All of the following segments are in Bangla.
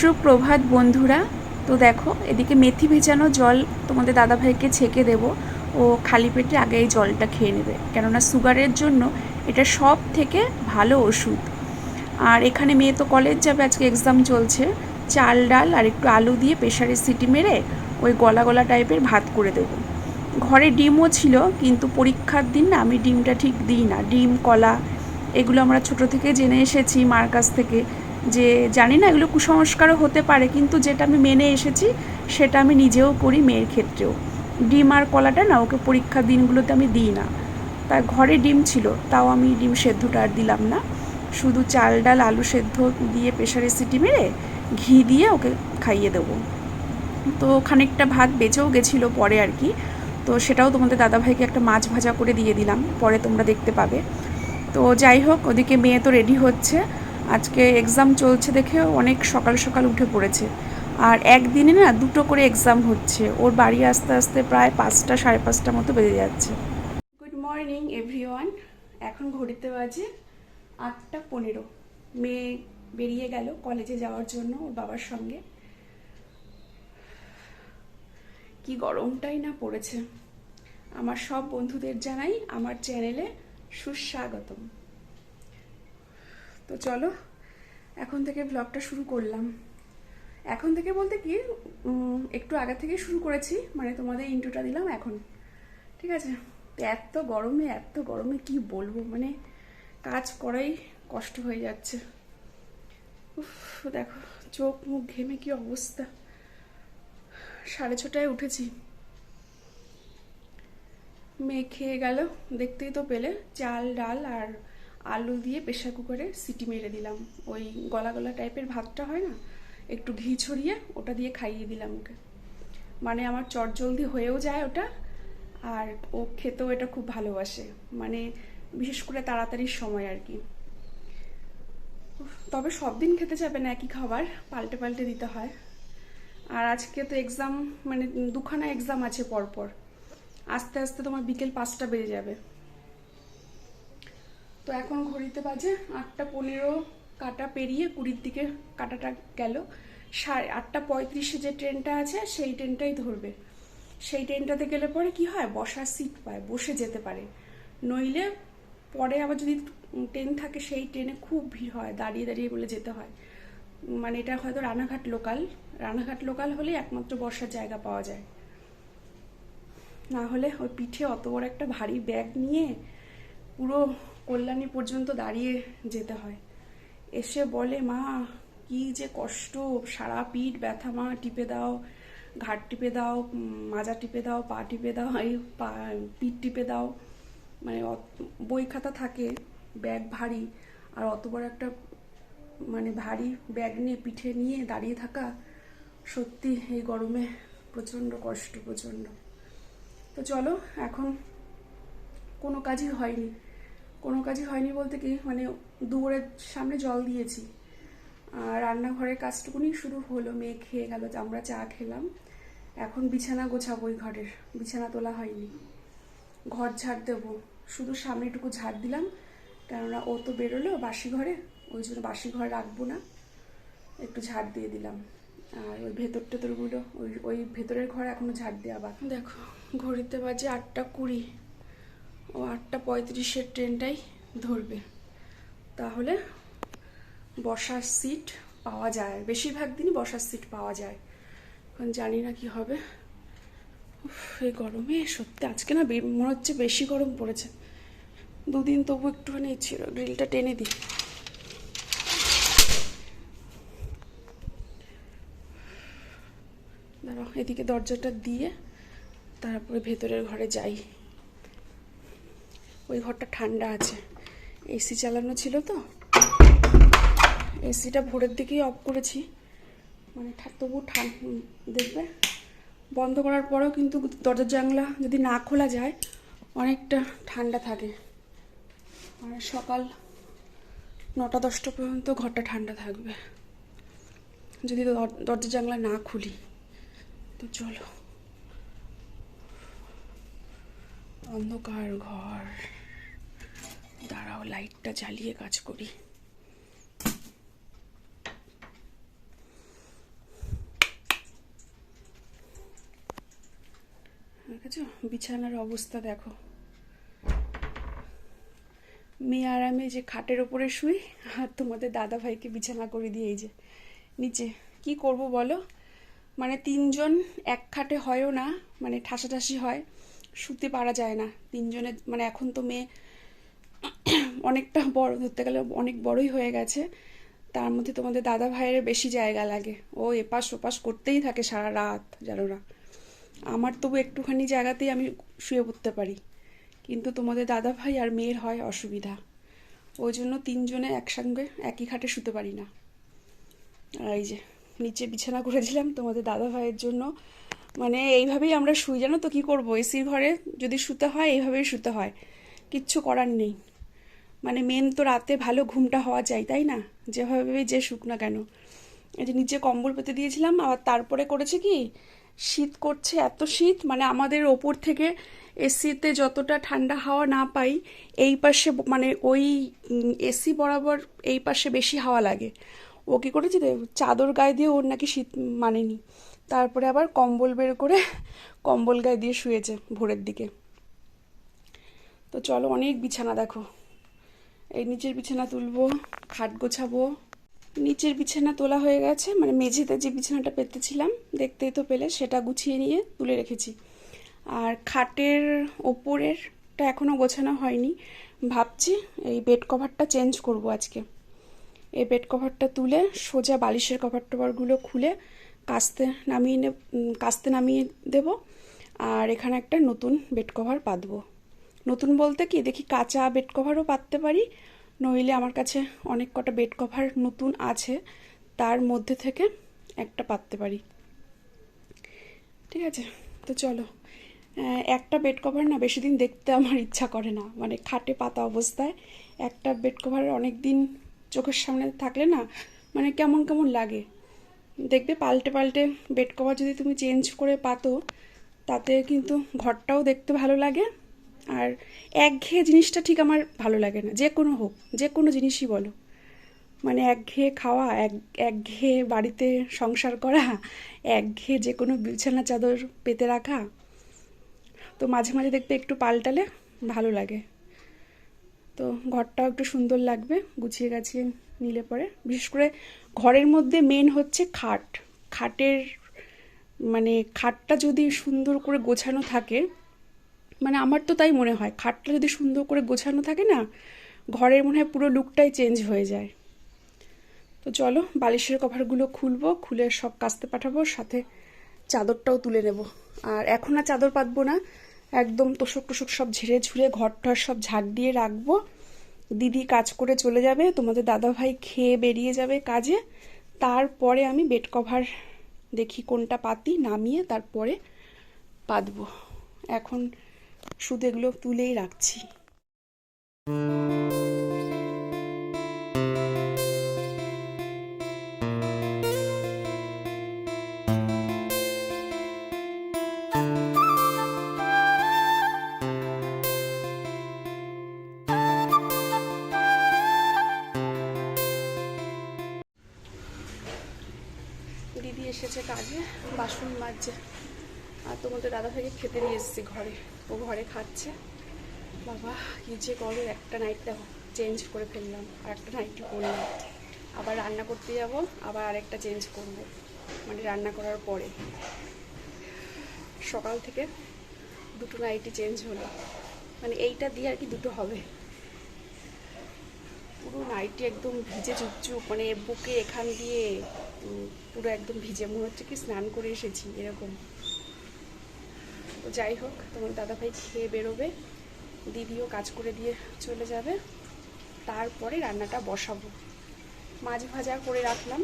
সুপ্রভাত বন্ধুরা। তো দেখো এদিকে মেথি ভেজানো জল তোমাদের দাদাভাইকে ছেঁকে দেবো। ও খালি পেটে আগে এই জলটা খেয়ে নেবে, কেননা সুগারের জন্য এটা সব থেকে ভালো ওষুধ। আর এখানে মেয়ে তো কলেজ যাবে, আজকে এক্সাম চলছে। চাল ডাল আর একটু আলু দিয়ে প্রেশারে সিটি মেরে ওই গলা গলা টাইপের ভাত করে দেবো। ঘরে ডিমও ছিল, কিন্তু পরীক্ষার দিন না আমি ডিমটা ঠিক দিই না। ডিম কলা এগুলো আমরা ছোটো থেকে জেনে এসেছি মার কাছ থেকে, যে জানি না এগুলো কুসংস্কারও হতে পারে, কিন্তু যেটা আমি মেনে এসেছি সেটা আমি নিজেও করি মেয়ের ক্ষেত্রেও। ডিম আর কলাটা না ওকে পরীক্ষার দিনগুলোতে আমি দিই না। তাই ঘরে ডিম ছিল, তাও আমি ডিম সেদ্ধটা আর দিলাম না। শুধু চাল ডাল আলু সেদ্ধ দিয়ে প্রেশারে সিটি মেরে ঘি দিয়ে ওকে খাইয়ে দেবো। তো খানিকটা ভাত বেঁচেও গেছিলো পরে আর কি, তো সেটাও তোমাদের দাদাভাইকে একটা মাছ ভাজা করে দিয়ে দিলাম, পরে তোমরা দেখতে পাবে। তো যাই হোক, ওদিকে মেয়ে তো রেডি হচ্ছে। আজকে এক্সাম চলছে দেখে অনেক সকাল সকাল উঠে পড়েছে। আর একদিনে না দুটো করে এক্সাম হচ্ছে। ওর বাড়ি আসতে আসতে প্রায় 5টা সাড়ে 5টা মতো বেজে যাচ্ছে। Good morning everyone. এখন ঘড়িতে বাজে 8টা 15। মেয়ে বেরিয়ে গেল কলেজে যাওয়ার জন্য ওর বাবার সঙ্গে। কি গরমটাই না পড়েছে। আমার সব বন্ধুদের জানাই আমার চ্যানেলে সুস্বাগতম। তো চলো এখন থেকে ব্লগটা শুরু করলাম। এখন থেকে বলতে কি, একটু আগে থেকে শুরু করেছি, মানে তোমাদের ইন্ট্রোটা দিলাম এখন, ঠিক আছে। এত গরমে কি বলবো, মানে কাজ করাই কষ্ট হয়ে যাচ্ছে। উফ, দেখো চোখ মুখ ঘেমে কি অবস্থা। 6:30টায় উঠেছি। মেয়ে খেয়ে গেল, দেখতেই তো পেলে। চাল ডাল আর আলু দিয়ে প্রেশার কুকারে সিটি মেরে দিলাম। ওই গলা গলা টাইপের ভাতটা হয় না, একটু ঘি ছড়িয়ে ওটা দিয়ে খাইয়ে দিলাম ওকে। মানে আমার চটজলদি হয়েও যায় ওটা, আর ও খেতেও এটা খুব ভালোবাসে, মানে বিশেষ করে তাড়াতাড়ির সময় আর কি। তবে সব দিন খেতে যাবে না একই খাবার, পাল্টে পাল্টে দিতে হয়। আর আজকে তো এক্সাম, মানে দুখানা এক্সাম আছে পরপর। আস্তে আস্তে তোমার বিকেল 5টা বেজে যাবে। তো এখন ঘড়িতে বাজে 8টা 15, কাটা পেরিয়ে 20-র দিকে কাটাটা গেল। 8টা 35-এ যে ট্রেনটা আছে সেই ট্রেনটাই ধরবে। সেই ট্রেনটাতে গেলে পরে কি হয়, বসার সিট পায়, বসে যেতে পারে। নইলে পরে আবার যদি ট্রেন থাকে সেই ট্রেনে খুব ভিড় হয়, দাঁড়িয়ে দাঁড়িয়ে বলে যেতে হয়। মানে এটা হয়তো রানাঘাট লোকাল হলেই একমাত্র বসার জায়গা পাওয়া যায়। না হলে ওই পিঠে অত বড় একটা ভারী ব্যাগ নিয়ে পুরো কল্যাণী পর্যন্ত দাঁড়িয়ে যেতে হয়। এসে বলে, মা কি যে কষ্ট, সারা পিঠ ব্যথা, মা টিপে দাও, ঘাট টিপে দাও, মাজা টিপে দাও, পা টিপে দাও, এই পিঠ টিপে দাও। মানে বই খাতা থাকে, ব্যাগ ভারী, আর অত বড় একটা মানে ভারী ব্যাগ নিয়ে পিঠে নিয়ে দাঁড়িয়ে থাকা সত্যি এই গরমে প্রচণ্ড কষ্ট, প্রচণ্ড। তো চলো, এখন কোনো কাজই হয়নি বলতে কি, মানে দুপুরের সামনে জল দিয়েছি, আর রান্নাঘরের কাজটুকুনি শুরু হলো। মেয়ে খেয়ে গেল, আমরা চা খেলাম। এখন বিছানা গোছাবো, ওই ঘরের বিছানা তোলা হয়নি। ঘর ঝাড় দেবো, শুধু সামনেটুকু ঝাড় দিলাম, কেননা ও তো বেরোলো বাসি ঘরে, ওই জন্য বাসি ঘর রাখবো না, একটু ঝাড় দিয়ে দিলাম। আর ওই ভেতর টেতরগুলো, ওই ভেতরের ঘরে এখনো ঝাড় দেওয়া বাকি। দেখো ঘড়িতে বাজে 8টা 20, ও 8টা 35-এর ট্রেনটাই ধরবে। তাহলে বসার সিট পাওয়া যায়, বেশিরভাগ দিনই বসার সিট পাওয়া যায়। এখন জানি না কি হবে। এই গরমে সত্যি আজকে না মনে হচ্ছে বেশি গরম পড়েছে। দুদিন তবু একটুখানি ছিল, গ্রিলটা টেনে দিই। দাঁড়াও, এদিকে দরজাটা দিয়ে তারপরে ভেতরের ঘরে যাই। ওই ঘরটা ঠান্ডা আছে, এসি চালানো ছিল তো, এসিটা ভোরের দিকেই অফ করেছি, মানে তবু দেখবে বন্ধ করার পরেও কিন্তু দরজার জানলা যদি না খোলা যায় অনেকটা ঠান্ডা থাকে। মানে সকাল 9টা 10টা পর্যন্ত ঘরটা ঠান্ডা থাকবে যদি দরজা জানলা না খুলি। তো চলো, অন্ধকার ঘর, দাঁড়াও লাইটটা জ্বালিয়ে কাজ করি। দেখেছো বিছানার অবস্থা দেখো। মেয়ে আর আমি যে খাটের ওপরে শুই, আর তোমাদের দাদা ভাইকে বিছানা করে দিয়ে এই যে নিচে। কি করব বলো, মানে তিনজন এক খাটে হয়ও না, মানে ঠাসাঠাসি হয়, শুতে পারা যায় না তিনজনের। মানে এখন তো মেয়ে অনেকটা বড়, ধরতে গেলে অনেক বড়ই হয়ে গেছে, তার মধ্যে তোমাদের দাদা ভাইয়ের বেশি জায়গা লাগে, ও এপাশ ওপাশ করতেই থাকে সারা রাত, জানো না। আমার তবু একটুখানি জায়গাতেই আমি শুয়ে পড়তে পারি, কিন্তু তোমাদের দাদা ভাই আর মেয়ের হয় অসুবিধা, ওই জন্য তিনজনে একসঙ্গে একই খাটে শুতে পারি না। আর এই যে নিচে বিছানা করেছিলাম তোমাদের দাদা ভাইয়ের জন্য, মানে এইভাবেই আমরা শুই, জানো তো। কি করব, এসির ঘরে যদি শুতে হয় এইভাবেই শুতে হয়, কিচ্ছু করার নেই। মানে মেন তো রাতে ভালো ঘুমটা হওয়া চাই, তাই না, যেভাবে যে শুক না কেন। এই যে নিচে কম্বল পেতে দিয়েছিলাম, আবার তারপরে করেছে কি, শীত করছে, এত শীত, মানে আমাদের ওপর থেকে এসিতে যতটা ঠান্ডা হাওয়া না পাই, এই পাশে মানে ওই এসি বরাবর এই পাশে বেশি হাওয়া লাগে। ও কী করেছে, চাদর গায়ে দিয়ে ওর নাকি শীত মানেনি, তারপরে আবার কম্বল বের করে কম্বল গায়ে দিয়ে শুয়েছে ভোরের দিকে। তো চলো, অনেক বিছানা দেখো, এই নিচের বিছানা তুলবো, খাট গোছাবো। নিচের বিছানা তোলা হয়ে গেছে, মানে মেঝেতে যে বিছানাটা পেতেছিলাম দেখতেই তো পেলে, সেটা গুছিয়ে নিয়ে তুলে রেখেছি। আর খাটের ওপরেরটা এখনও গোছানো হয়নি, ভাবছি এই বেড কভারটা চেঞ্জ করব আজকে। এই বেড কভারটা তুলে সোজা বালিশের কভার টভারগুলো খুলে কাস্তে নামিয়ে দেব। আর এখানে একটা নতুন বেড কভার পাতবো। নতুন বলতে কি, দেখি কাঁচা বেড কভারও পাততে পারি, নইলে আমার কাছে অনেক কটা বেড কভার নতুন আছে, তার মধ্যে থেকে একটা পাততে পারি। ঠিক আছে, তো চলো। একটা বেড কভার না বেশি দিন দেখতে আমার ইচ্ছা করে না, মানে খাটে পাতা অবস্থায় একটা বেড কভার অনেক দিন চোখের সামনে থাকলে না, মানে কেমন কেমন লাগে। দেখবে পাল্টে পাল্টে বেড কভার যদি তুমি চেঞ্জ করে পাতো, তাতে কিন্তু ঘরটাও দেখতে ভালো লাগে। আর একঘেয়ে জিনিসটা ঠিক আমার ভালো লাগে না, যে কোনো হোক, যে কোনো জিনিসই বলো, মানে একঘেয়ে খাওয়া, একঘেয়ে বাড়িতে সংসার করা, একঘেয়ে যে কোনো বিছানা চাদর পেতে রাখা, তো মাঝে মাঝে দেখবে একটু পাল্টালে ভালো লাগে। তো ঘরটাও একটু সুন্দর লাগবে গুছিয়ে গাছিয়ে নিলে পরে। বিশেষ করে ঘরের মধ্যে মেন হচ্ছে খাটের, মানে খাটটা যদি সুন্দর করে গোছানো থাকে, মানে আমার তো তাই মনে হয়, খাটটা যদি সুন্দর করে গোছানো থাকে না, ঘরের মনে হয় পুরো লুকটাই চেঞ্জ হয়ে যায়। তো চলো, বালিশের কভারগুলো খুলবো, খুলে সব কাচতে পাঠাবো, সাথে চাদরটাও তুলে নেব। আর এখন আর চাদর পাতবো না, একদম তোষক টোষক সব ঝেড়ে ঝুড়ে ঘরটার সব ঝাড় দিয়ে রাখবো। দিদি কাজ করে চলে যাবে, তোমাদের দাদা ভাই খেয়ে বেরিয়ে যাবে কাজে, তারপরে আমি বেড কভার দেখি কোনটা পাতি, নামিয়ে তারপরে পাতবো। এখন শুধু এগুলো তুলেই রাখছি। দিদি এসেছে কাজে, বাসন মাজছে, আর তোমাদের দাদা ভাইকে খেতে নিয়ে এসেছি ঘরে, ও ঘরে খাচ্ছে। বাবা কি যে করে, একটা নাইট দেখো চেঞ্জ করে ফেললাম, আর একটা নাইটি পরলাম, আবার রান্না করতে যাব, আবার আরেকটা চেঞ্জ করব, মানে রান্না করার পরে। সকাল থেকে দুটো নাইটি চেঞ্জ হলো, মানে এইটা দিয়ে আর কি দুটো হবে। পুরো নাইটি একদম ভিজে চুপচুপ, মানে বুকে এখান দিয়ে পুরো একদম ভিজে, মনে হচ্ছে কি স্নান করে এসেছি এরকম। তো যাই হোক, তোমার দাদাভাই খেয়ে বেরোবে, দিদিও কাজ করে দিয়ে চলে যাবে, তারপরে রান্নাটা বসাবো। মাছ ভাজা করে রাখলাম,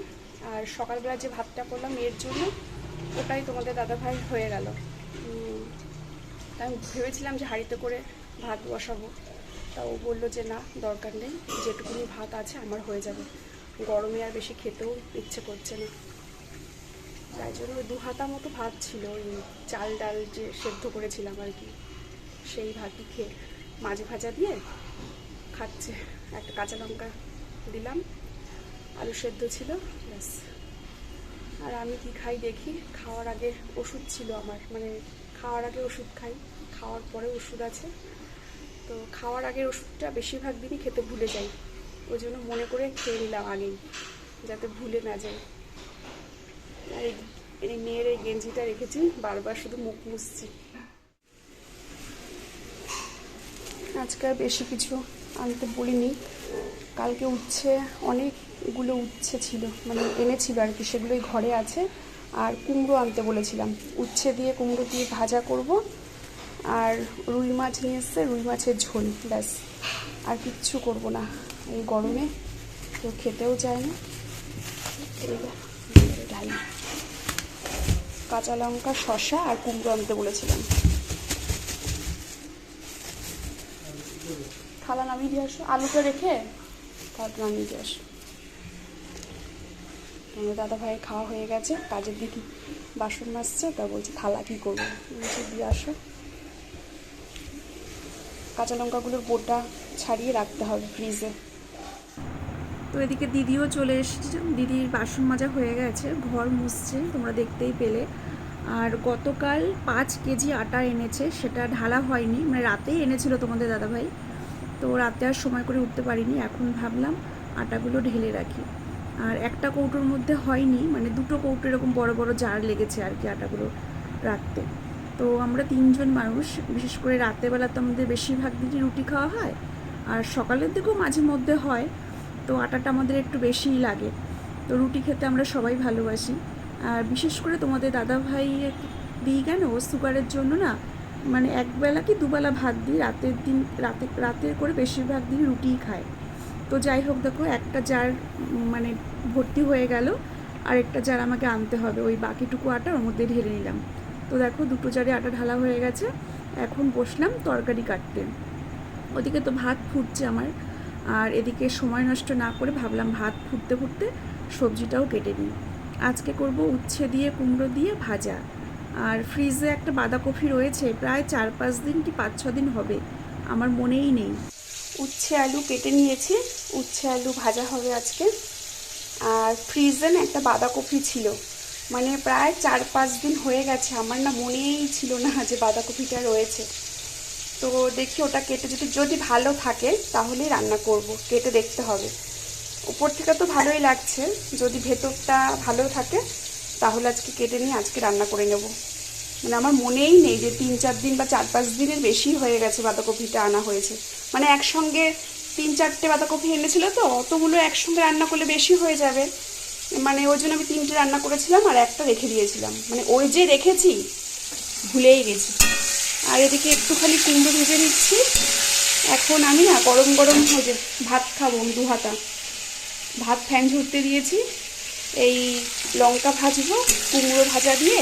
আর সকালবেলা যে ভাতটা করলাম এর জন্য, ওটাই তোমাদের দাদাভাই হয়ে গেল। তাই আমি ভেবেছিলাম যে হাঁড়িতে করে ভাত বসাবো, তা ও বললো যে না, দরকার নেই, যেটুকুনি ভাত আছে আমার হয়ে যাবে, গরমে আর বেশি খেতেও ইচ্ছে করছে না। তাই জন্য ওই 2 হাতা মতো ভাত ছিল, ওই চাল ডাল যে সেদ্ধ করেছিলাম আর কি, সেই ভাতই খেয়ে মাছ ভাজা দিয়ে খাচ্ছে। একটা কাঁচা লঙ্কা দিলাম, আলু সেদ্ধ ছিল, ব্যাস। আর আমি কি খাই দেখি, খাওয়ার আগে ওষুধ ছিল আমার, মানে খাওয়ার আগে ওষুধ খাই, খাওয়ার পরে ওষুধ আছে। তো খাওয়ার আগের ওষুধটা বেশিরভাগ দিনই খেতে ভুলে যাই, ওই জন্য মনে করে খেয়ে নিলাম আগেই, যাতে ভুলে না যায়। আর এই মেয়ের এই গেঞ্জিটা রেখেছি, বারবার শুধু মুখ মুছছি। আজকে আর বেশি কিছু আনতে বলিনি, কালকে উচ্ছে অনেকগুলো উচ্ছে ছিল, মানে এনেছিল আর কি, সেগুলোই ঘরে আছে। আর কুমড়ো আনতে বলেছিলাম, উচ্ছে দিয়ে কুমড়ো দিয়ে ভাজা করব। আর রুই মাছ নিয়ে এসছে, রুই মাছের ঝোল, ব্যাস। আর কিচ্ছু করব না, এই গরমে কেউ খেতেও চায় না। ঢাই কাঁচা লঙ্কা, শসা আর কুমড়ো আনতে বলেছিলাম। থালা নামিয়ে দিয়ে আসো, আলুটা রেখে থালা নামিয়ে দিয়ে আসো। আমাদের দাদা ভাইয়ের খাওয়া হয়ে গেছে, কাজের দিকে বাসন মাজছে, তা বলছে থালা কী করবো, বলছে দিয়ে আসো। কাঁচা লঙ্কাগুলোর বোটা ছাড়িয়ে রাখতে হবে ফ্রিজে। তো এদিকে দিদিও চলে এসেছে, দিদির বাসন মাজা হয়ে গেছে, ঘর মুছছে, তোমরা দেখতেই পেলে। আর গতকাল 5 কেজি আটা এনেছে, সেটা ঢালা হয়নি, মানে রাতেই এনেছিল তোমাদের দাদাভাই। তো রাতে আর সময় করে উঠতে পারিনি, এখন ভাবলাম আটাগুলো ঢেলে রাখি। আর একটা কৌটোর মধ্যে হয়নি, মানে 2টো কৌটো এরকম বড় বড় জার লেগেছে আর কি আটাগুলো রাখতে। তো আমরা 3 জন মানুষ, বিশেষ করে রাতেরবেলা তো আমাদের বেশিরভাগ দিনই রুটি খাওয়া হয়, আর সকালের দিকেও মাঝে মধ্যে হয়। তো আটাটা আমাদের একটু বেশিই লাগে, তো রুটি খেতে আমরা সবাই ভালোবাসি। আর বিশেষ করে তোমাদের দাদাভাই দিই কেন, ও সুগারের জন্য না, মানে একবেলা কি দুবেলা ভাত দিই, রাতের করে বেশিরভাগ দিন রুটিই খায়। তো যাই হোক, দেখো একটা জার মানে ভর্তি হয়ে গেল, আর একটা জার আমাকে আনতে হবে, ওই বাকিটুকু আটা ওর মধ্যে ঢেলে নিলাম। তো দেখো 2টো জারে আটা ঢালা হয়ে গেছে, এখন বসলাম তরকারি কাটতে। ওদিকে তো ভাত ফুটছে আমার, আর এদিকে সময় নষ্ট না করে ভাবলাম ভাত ফুটতে ফুটতে সবজিটাও কেটে নিই। আজকে করব উচ্ছে দিয়ে কুমড়ো দিয়ে ভাজা। আর ফ্রিজে একটা বাঁধাকপি রয়েছে, প্রায় 4-5 দিন কি 5-6 দিন হবে, আমার মনেই নেই। উচ্ছে আলু কেটে নিয়েছি, উচ্ছে আলু ভাজা হবে আজকে। আর ফ্রিজে না একটা বাঁধাকপি ছিল, মানে প্রায় 4-5 দিন হয়ে গেছে, আমার না মনেই ছিল না যে বাঁধাকপিটা রয়েছে। তো দেখি ওটা কেটে যদি ভালো থাকে তাহলেই রান্না করব, কেটে দেখতে হবে। উপর থেকে তো ভালোই লাগছে, যদি ভেতরটা ভালো থাকে তাহলে আজকে কেটে নিয়ে আজকে রান্না করে নেব। মানে আমার মনেই নেই যে 3-4 দিন বা 4-5 দিনের বেশি হয়ে গেছে বাঁধাকপিটা আনা হয়েছে। মানে একসঙ্গে 3-4টে বাঁধাকপি এনেছিল, তো অতগুলো একসঙ্গে রান্না করলে বেশি হয়ে যাবে, মানে ওই জন্য আমি 3টে রান্না করেছিলাম আর একটা রেখে দিয়েছিলাম, মানে ওই যে রেখেছি ভুলেই গেছি। আর এদিকে একটুখানি কুমড়ো ভেজে নিচ্ছি। এখন আমি না গরম গরম ভেজে ভাত খাবো, 2 হাতা ভাত ফ্যান ঝরতে দিয়েছি। এই লঙ্কা ভাজবো কুমড়ো ভাজা দিয়ে,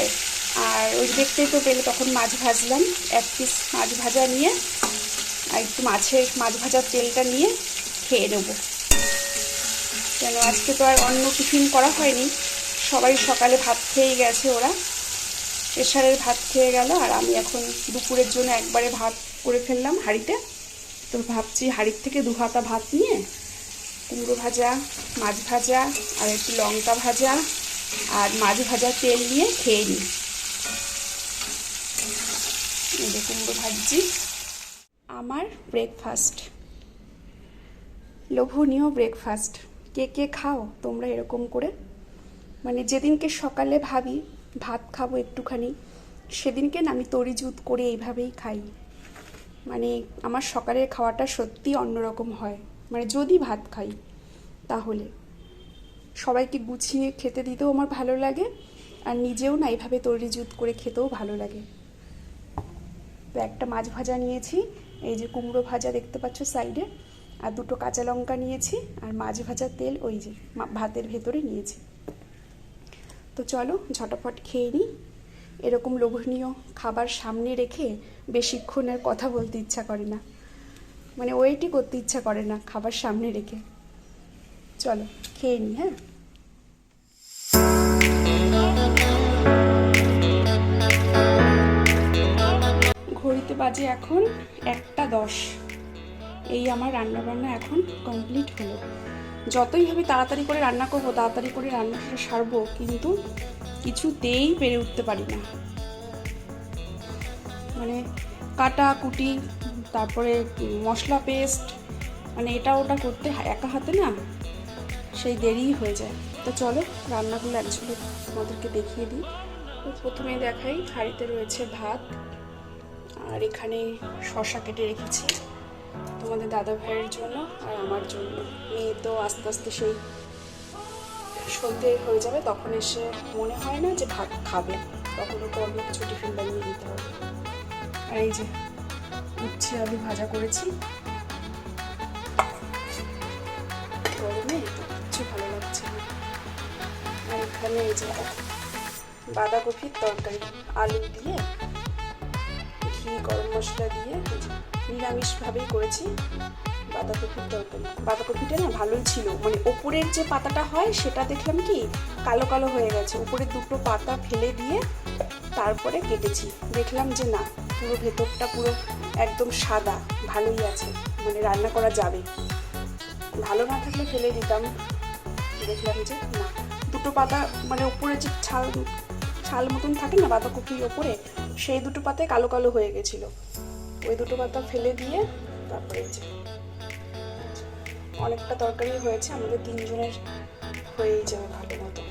আর ওই দেখতেই তো পেলে তখন মাছ ভাজলাম, 1 পিস মাছ ভাজা নিয়ে আর একটু মাছ ভাজার তেলটা নিয়ে খেয়ে নেবো। কেন আজকে তো আর অন্য টিফিন করা হয়নি, সবাই সকালে ভাত খেয়েই গেছে, ওরা প্রেশারের ভাত খেয়ে গেল। আর আমি এখন দুপুরের জন্য একবারে ভাত করে ফেললাম হাঁড়িতে। তো ভাবছি হাঁড়ির থেকে 2 হাতা ভাত নিয়ে কুমড়ো ভাজা, মাছ ভাজা আর একটু লঙ্কা ভাজা আর মাছ ভাজা তেল নিয়ে খেয়ে নিই। এই যে কুমড়ো ভাজছি। আমার ব্রেকফাস্ট, লোভনীয় ব্রেকফাস্ট। কে কে খাও তোমরা এরকম করে? মানে যেদিনকে সকালে ভাবি ভাত খাবো একটুখানি, সেদিনকে না আমি তড়িজুত করে এইভাবেই খাই। মানে আমার সকালের খাওয়াটা সত্যি অন্যরকম হয়, মানে যদি ভাত খাই তাহলে সবাইকে গুছিয়ে খেতে দিতেও আমার ভালো লাগে, আর নিজেও না এইভাবে তড়িজুত করে খেতেও ভালো লাগে। তো একটা মাছ ভাজা নিয়েছি, এই যে কুমড়ো ভাজা দেখতে পাচ্ছ সাইডে, আর 2টো কাঁচা লঙ্কা নিয়েছি, আর মাছ ভাজার তেল ওই যে ভাতের ভেতরে নিয়েছি। তো চলো ঝটাপট খেয়ে নিই। এরকম লোভনীয় খাবার সামনে রেখে বেশিক্ষণ আর কথা বলতে ইচ্ছা করে না, মানে ওয়েটই করতে ইচ্ছা করে না খাবার সামনে রেখে। চলো খেয়ে নিই। হ্যাঁ, ঘড়িতে বাজে এখন 1টা 10। এই আমার রান্নাবান্না এখন কমপ্লিট হলো। যতই ভাবে তাড়াতাড়ি করে রান্না করবো, তাড়াতাড়ি করে রান্নাটা সারবো, কিন্তু কিছুতেই পেরে উঠতে পারি না। মানে কাটা কুটি, তারপরে মশলা পেস্ট, মানে এটা ওটা করতে একা হাতে না সেই দেরিই হয়ে যায়। তো চলো রান্নাগুলো একচুয়ালি আমাদেরকে দেখিয়ে দিই। প্রথমে দেখাই, হাঁড়িতে রয়েছে ভাত, আর এখানে শসা কেটে রেখেছি তোমাদের দাদা ভাইয়ের জন্য আর আমার জন্য। মেয়ে তো আস্তে আস্তে সেই সন্ধে হয়ে যাবে, তখন এসে মনে হয় না যে ভাত খাবে, তখন ওকে অন্য কিছু টিফিন বানিয়ে দিতে হবে। আর এই যে উচ্ছে আলু ভাজা করেছি, গরমে কিছু ভালো লাগছে না। আর এখানে এই যে বাঁধাকপির তরকারি, আলু দিয়ে ঘি গরম মশলা দিয়ে নিরামিষভাবেই করেছি বাঁধাকপির তরকারি। বাঁধাকপিটা না ভালোই ছিল, মানে ওপরের যে পাতাটা হয় সেটা দেখলাম কি কালো কালো হয়ে গেছে, উপরের দুটো পাতা ফেলে দিয়ে তারপরে কেটেছি, দেখলাম যে না পুরো ভেতরটা পুরো একদম সাদা, ভালোই আছে, মানে রান্না করা যাবে। ভালো না থাকলে ফেলে দিতাম, দেখলাম যে না দুটো পাতা মানে উপরে যে ছাল ছাল মতন থাকে না বাঁধাকপির ওপরে, সেই দুটো পাতায় কালো কালো হয়ে গেছিলো, ওই দুটো পাতা ফেলে দিয়ে তারপরে যে অনেকটা তরকারি হয়েছে, আমাদের 3 জনের হয়েই যাবে ভালো মতো।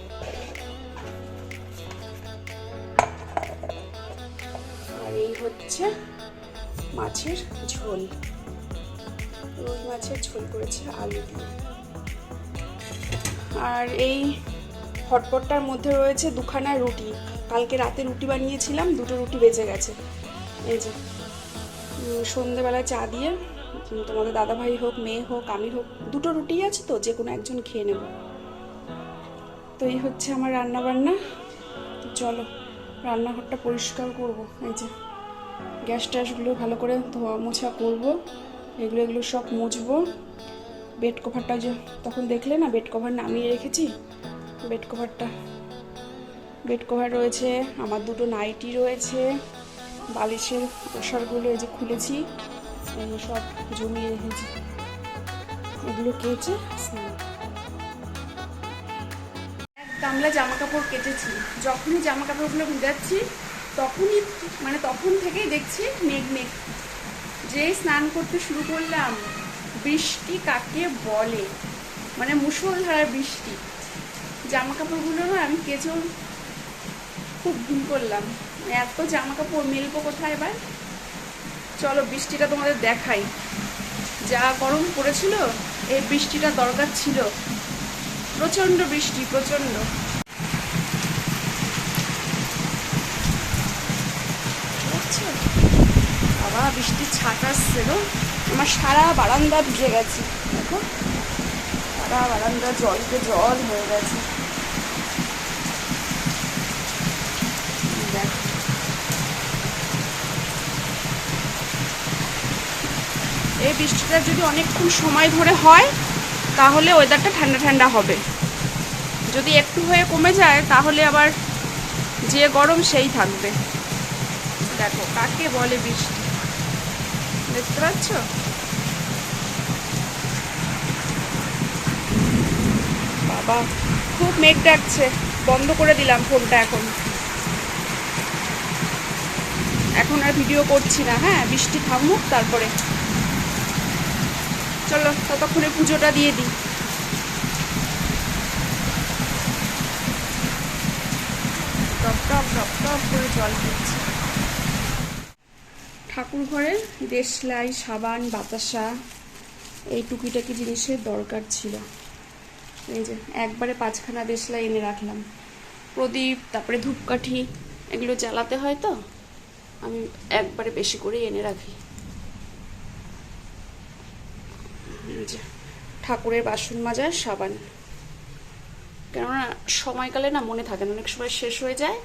আর এই হচ্ছে মাছের ঝোল, রুই মাছের ঝোল করেছি আলু দিয়ে। আর এই হটপটটার মধ্যে রয়েছে 2খানা রুটি, কালকে রাতে রুটি বানিয়েছিলাম, 2টো রুটি বেঁচে গেছে। এই যে সন্ধেবেলায় চা দিয়ে তোমাদের দাদাভাই হোক, মেয়ে হোক, আমি হোক, 2টো রুটি আছে তো যে কোনো একজন খেয়ে নেব। তো এই হচ্ছে আমার রান্না বান্না। তো চলো রান্নাঘরটা পরিষ্কার করব। এই যে গ্যাস ট্যাসগুলো ভালো করে ধোয়া মোছা করবো, এগুলো সব মুছবো। বেড কভারটা যে তখন দেখলে না বেড কভার নামিয়ে রেখেছি, বেড কভার রয়েছে, আমার 2টো নাইটি রয়েছে, বালিশের ওষারগুলো এই যে খুলেছি, এই সব জমিয়ে রেখেছি, এগুলো কেচে এক গামলা জামা কাপড় কেটেছি। যখনই জামা কাপড়গুলো ভিজাচ্ছি তখনই মানে তখন থেকেই দেখছি মেঘ মেঘ, যে স্নান করতে শুরু করলাম, বৃষ্টি কাকে বলে, মানে মুষলধারার বৃষ্টি। জামা কাপড়গুলো না আমি কেচেও খুব ভুল করলাম, এত জামা কাপড় মেলবো কোথায় এবার। চলো বৃষ্টিটা তোমাদের দেখাই, যা গরম পড়েছিল এই বৃষ্টিটা দরকার ছিল, প্রচণ্ড বৃষ্টি, প্রচণ্ড। বাবা বৃষ্টির ছাট আসছে গো, আমার সারা বারান্দা ভিজে গেছে, দেখো সারা বারান্দা জলকে জল হয়ে গেছে। দেখো এই বৃষ্টিটা যদি অনেকক্ষণ সময় ধরে হয় তাহলে ওয়েদারটা ঠান্ডা ঠান্ডা হবে, যদি একটু হয়ে কমে যায় তাহলে আবার যে গরম সেই থাকবে। দেখো কাকে বলে বৃষ্টি, দেখতে পাচ্ছ? বাবা খুব মেঘ ডাকছে, বন্ধ করে দিলাম ফোনটা, এখন আর ভিডিও করছি না। হ্যাঁ বৃষ্টি থামুক তারপরে, চলো ততক্ষণে পুজোটা দিয়ে দিই। টপ টপ টপ টপ করে জল পড়ছে। ঠাকুর ঘরে দেশলাই, সাবান, বাতাসা, এই টুকিটাকি জিনিসের দরকার ছিল। এই যে একবারে 5খানা দেশলাই এনে রাখলাম, প্রদীপ তারপরে ধূপকাঠি এগুলো জ্বালাতে হয় তো আমি একবারে বেশি করে এনে রাখি। যে ঠাকুরের বাসন মাজার সাবান, কেননা সময়কালে না মনে থাকে না, অনেক সময় শেষ হয়ে যায়,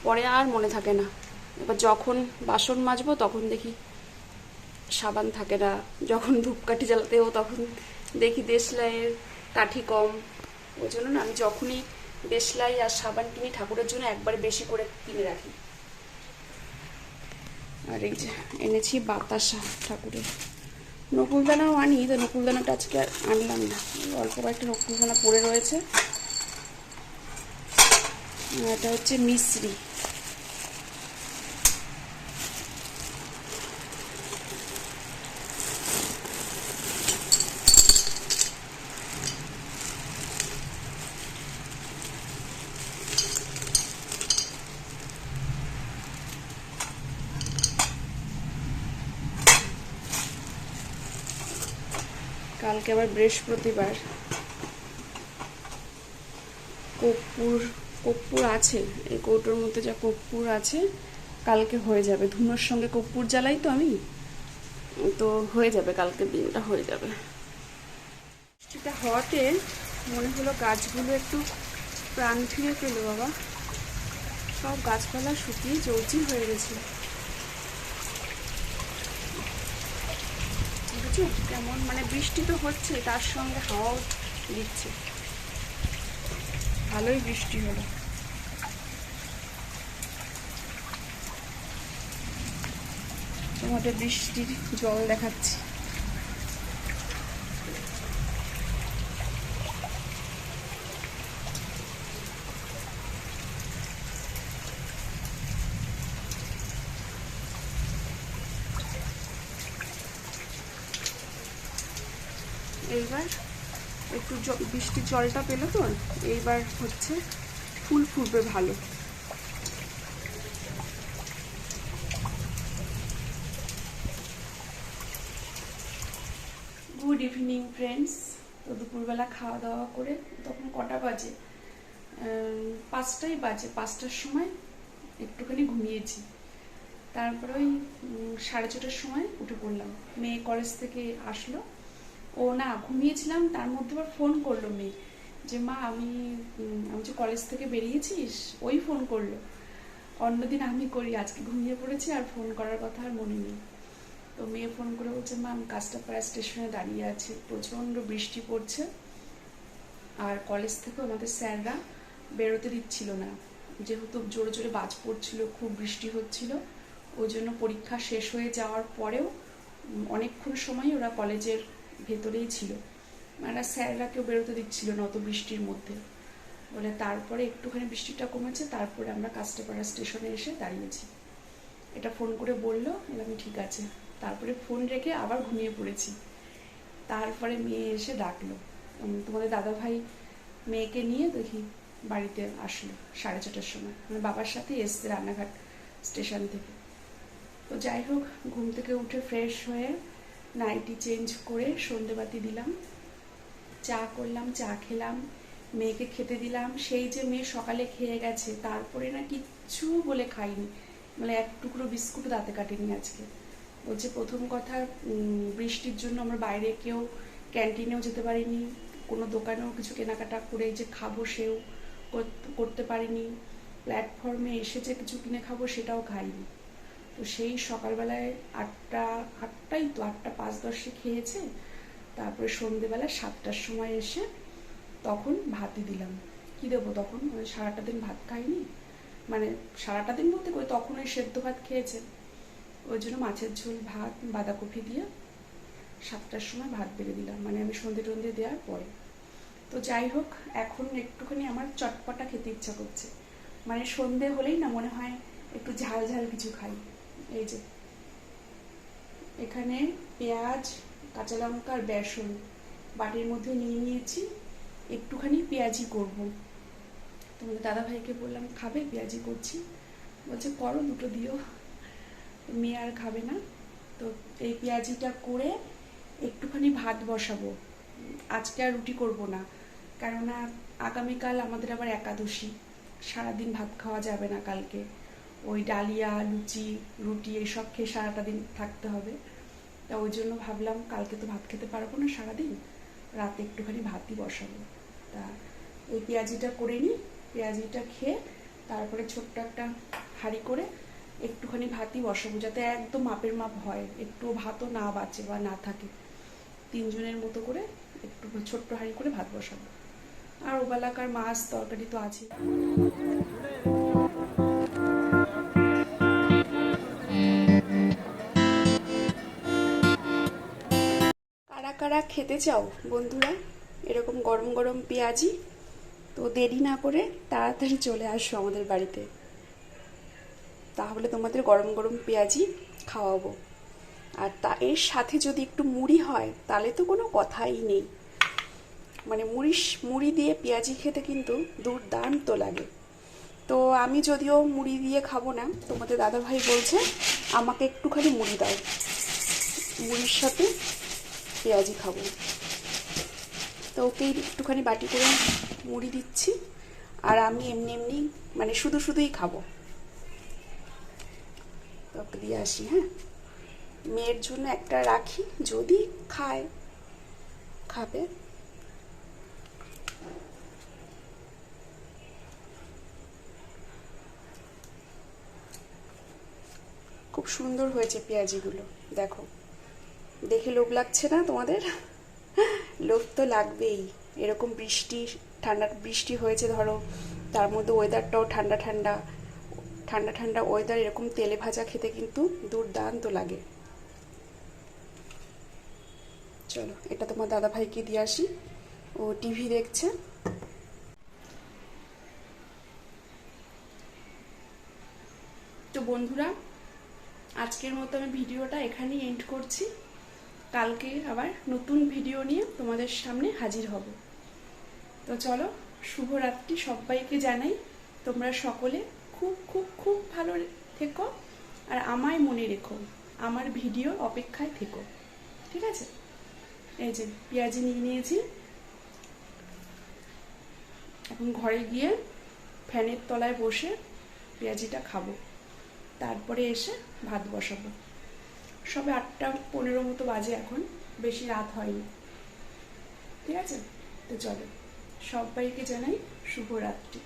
পরে আর মনে থাকে না। এবার যখন বাসন মাজবো তখন দেখি সাবান থাকে না, যখন ধূপকাঠি জ্বালাতেও তখন দেখি দেশলাইয়ের কাঠি কম। ওই জন্য না আমি যখনই দেশলাই আর সাবান কিনি ঠাকুরের জন্য একবারে বেশি করে কিনে রাখি। আর এই যে এনেছি বাতাসা ঠাকুরের, নকুলদানাও আনি, তো নকুলদানাটা আজকে আর আনলাম না, অল্প কয়েকটা নকুলদানা পড়ে রয়েছে। এটা হচ্ছে মিশ্রি, কালকে আবার বৃহস্পতিবার। কর্পূর আছে, এই কৌটোর মধ্যে যা কর্পূর আছে কালকে হয়ে যাবে। ধুনোর সঙ্গে কর্পূর জ্বালাই তো আমি, তো হয়ে যাবে, কালকে দিনটা হয়ে যাবে। সেটা হওয়াতে মনে হলো গাছগুলো একটু প্রাণ ফিরে পেলো বাবা। সব গাছপালা শুকিয়ে চৌচির হয়ে গেছে। বুঝছো কেমন, মানে বৃষ্টি তো হচ্ছে, তার সঙ্গে হাওয়াও দিচ্ছে, ভালোই বৃষ্টি হলো। তোমাদের বৃষ্টির জল দেখাচ্ছি। এইবার একটু বৃষ্টির জলটা পেলো তো, এইবার হচ্ছে ফুল ফুটবে ভালো। Good evening friends. তো দুপুরবেলা খাওয়া দাওয়া করে তখন কটা বাজে, 5টাই বাজে। 5টার সময় একটুখানি ঘুমিয়েছি, তারপরে ওই 6:30টার সময় উঠে পড়লাম। মেয়ে কলেজ থেকে আসলো, ও না ঘুমিয়েছিলাম, তার মধ্যে আবার ফোন করলো মেয়ে যে মা আমি যে কলেজ থেকে বেরিয়েছিস, ওই ফোন করলো। অন্যদিন আমি করি, আজকে ঘুমিয়ে পড়েছি আর ফোন করার কথা আর মনে নেই। তো মেয়ে ফোন করে বলছে মা আমি কাস্টাপাড়া স্টেশনে দাঁড়িয়ে আছি, প্রচণ্ড বৃষ্টি পড়ছে, আর কলেজ থেকে আমাদের স্যাররা বেরোতে দিচ্ছিল না, যেহেতু জোরে জোরে বাজ পড়ছিল, খুব বৃষ্টি হচ্ছিল। ওই জন্য পরীক্ষা শেষ হয়ে যাওয়ার পরেও অনেকক্ষণ সময় ওরা কলেজের ভেতরেই ছিল, মানে স্যাররা কেউ বেরোতে দিচ্ছিল না অত বৃষ্টির মধ্যে বলে। তারপরে একটুখানি বৃষ্টিটা কমেছে, তারপরে আমরা কাস্টাপাড়া স্টেশনে এসে দাঁড়িয়েছি। এটা ফোন করে বললো, আমি ঠিক আছে। তারপরে ফোন রেখে আবার ঘুমিয়ে পড়েছি। তারপরে মেয়ে এসে ডাকলো, তোমাদের দাদাভাই মেয়েকে নিয়ে দেখি বাড়িতে আসলো 6:30টার সময়, মানে বাবার সাথে এসছে রানাঘাট স্টেশন থেকে। তো যাই হোক, ঘুম থেকে উঠে ফ্রেশ হয়ে নাইটি চেঞ্জ করে সন্ধেবাতি দিলাম, চা করলাম, চা খেলাম, মেয়েকে খেতে দিলাম। সেই যে মেয়ে সকালে খেয়ে গেছে, তারপরে না কিচ্ছু বলে খাইনি, মানে এক টুকরো বিস্কুট দাঁতে কাটেনি আজকে। বলছে প্রথম কথা বৃষ্টির জন্য আমরা বাইরে কেউ ক্যান্টিনেও যেতে পারিনি, কোনো দোকানেও কিছু কেনাকাটা করে যে খাবো সেও করতে পারিনি, প্ল্যাটফর্মে এসে যে কিছু কিনে খাবো সেটাও খাইনি। তো সেই সকালবেলায় 8টাই তো 8:05-10 খেয়েছে। তারপরে সন্ধেবেলা 7টার সময় এসে তখন ভাতই দিলাম। কি দেবো তখন, মানে সারাটা দিন ভাত খাইনি, মানে সারাটা দিন বলতে করে তখন ওই সেদ্ধ ভাত খেয়েছে, ওই জন্য মাছের ঝোল ভাত বাঁধাকপি দিয়ে 7টার সময় ভাত বেড়ে দিলাম, মানে আমি সন্ধে টন্ধে দেওয়ার পরে। তো যাই হোক, এখন একটুখানি আমার চটপটা খেতে ইচ্ছা করছে, মানে সন্ধে হলেই না মনে হয় একটু ঝাল ঝাল কিছু খাই। এই যে এখানে পেঁয়াজ, কাঁচা লঙ্কা আর বেসন বাটির মধ্যে নিয়ে নিয়েছি, একটুখানি পেঁয়াজি করব। তোমাদের দাদাভাইকে বললাম খাবে, পেঁয়াজি করছি, বলছে করো, দুটো দিও, মেয়ে আর খাবে না। তো এই পেঁয়াজিটা করে একটুখানি ভাত বসাবো। আজকে আর রুটি করব না, কেননা আগামীকাল আমাদের আবার একাদশী, সারাদিন ভাত খাওয়া যাবে না কালকে। ওই ডালিয়া, লুচি, রুটি এইসব খেয়ে সারাটা দিন থাকতে হবে। তা ওই জন্য ভাবলাম কালকে তো ভাত খেতে পারবো না সারাদিন, রাতে একটুখানি ভাতই বসাবো। তা ওই পেঁয়াজিটা করে নিই, পেঁয়াজিটা খেয়ে তারপরে ছোট্ট একটা হাঁড়ি করে একটুখানি ভাতই বসাবো, যাতে একদম মাপের মাপ হয়, একটু ভাতও না বাঁচে বা না থাকে। 3 জনের মতো করে একটু ছোট্ট হাঁড়ি করে ভাত বসাবো। আর ওবেলাকার মাছ তরকারি তো আছে। কারা কারা খেতে চাও বন্ধুরা এরকম গরম গরম পেঁয়াজি? তো দেরি না করে তাড়াতাড়ি চলে আসো আমাদের বাড়িতে, তাহলে তোমাদের গরম গরম পেঁয়াজি খাওয়াবো। আর এর সাথে যদি একটু মুড়ি হয় তাহলে তো কোনো কথাই নেই, মানে মুড়ি দিয়ে পেঁয়াজি খেতে কিন্তু দুর্দান্ত লাগে। তো আমি যদিও মুড়ি দিয়ে খাবো না, তোমাদের দাদাভাই বলছে আমাকে একটুখানি মুড়ি দাও, মুড়ির সাথে পেঁয়াজি খাবো। তো ওকেই একটুখানি বাটি করে মুড়ি দিচ্ছি, আর আমি এমনি এমনি মানে শুধু শুধুই খাবো। তো ওকে দিয়ে আসি। হ্যাঁ, মেয়ের জন্য একটা রাখি, যদি খায় খাবে। খুব সুন্দর হয়েছে পেঁয়াজিগুলো, দেখো। দেখে লোভ লাগছে না তোমাদের? লোভ তো লাগবেই। এরকম বৃষ্টি হয়েছে ধরো, তার মধ্যে ওয়েদারটাও ঠান্ডা ঠান্ডা ঠান্ডা ঠান্ডা ওয়েদার, এরকম তেলে ভাজা খেতে কিন্তু দুর্দান্ত লাগে। চলো, এটা তোমার দাদা ভাইকে দিয়ে আসি, ও টিভি দেখছে। তো বন্ধুরা, আজকের মতো আমি ভিডিওটা এখানেই এন্ড করছি। কালকে আবার নতুন ভিডিও নিয়ে তোমাদের সামনে হাজির হব। তো চলো, শুভরাত্রি সবাইকে জানাই। তোমরা সকলে খুব খুব খুব ভালো থেকো, আর আমায় মনে রেখো, আমার ভিডিও অপেক্ষায় থেকো, ঠিক আছে? এই যে পেঁয়াজি নিয়ে নিয়েছি, এখন ঘরে গিয়ে ফ্যানের তলায় বসে পেঁয়াজিটা খাবো, তারপরে এসে ভাত বসাবো। সবে 8:15 মতো বাজে এখন, বেশি রাত হয়নি, ঠিক আছে? তো চলো, সবাইকে জানাই শুভরাত্রি।